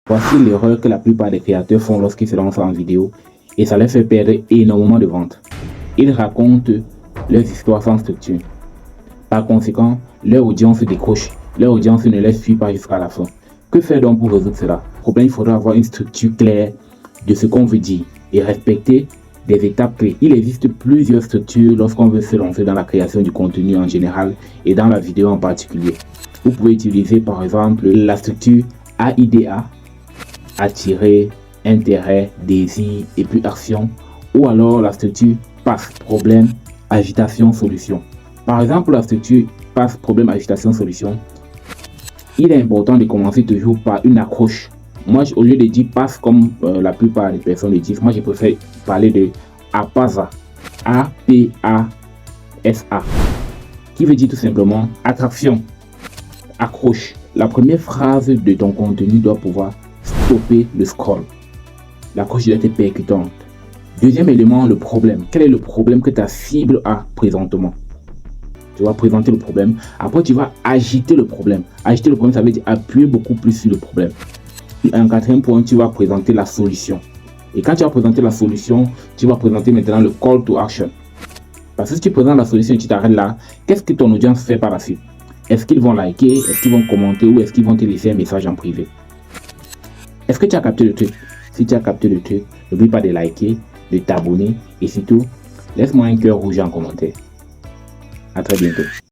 Voici l'erreur que la plupart des créateurs font lorsqu'ils se lancent en vidéo et ça leur fait perdre énormément de ventes. Ils racontent leurs histoires sans structure. Par conséquent, leur audience se décroche. Leur audience ne les suit pas jusqu'à la fin. Que faire donc pour résoudre cela? Problème, il faudra avoir une structure claire de ce qu'on veut dire et respecter des étapes clés. Il existe plusieurs structures lorsqu'on veut se lancer dans la création du contenu en général et dans la vidéo en particulier. Vous pouvez utiliser par exemple la structure AIDA, attirer, intérêt, désir et puis action, ou alors la structure PASS, problème, agitation, solution. Par exemple, la structure PASS, problème, agitation, solution, il est important de commencer toujours par une accroche. Moi, au lieu de dire PASS comme la plupart des personnes le disent, moi je préfère parler de APASA, A-P-A-S-A, qui veut dire tout simplement attraction, accroche. La première phrase de ton contenu doit pouvoir stopper le scroll. L'accroche doit être percutante. Deuxième élément, le problème. Quel est le problème que ta cible a présentement? Tu vas présenter le problème. Après, tu vas agiter le problème. Agiter le problème, ça veut dire appuyer beaucoup plus sur le problème. Un quatrième point, tu vas présenter la solution. Et quand tu vas présenter la solution, tu vas présenter maintenant le call to action. Parce que si tu présentes la solution et tu t'arrêtes là, qu'est-ce que ton audience fait par la suite? Est-ce qu'ils vont liker? Est-ce qu'ils vont commenter? Ou est-ce qu'ils vont te laisser un message en privé? Est-ce que tu as capté le truc? Si tu as capté le truc, n'oublie pas de liker, de t'abonner et surtout, laisse-moi un cœur rouge en commentaire. À très bientôt.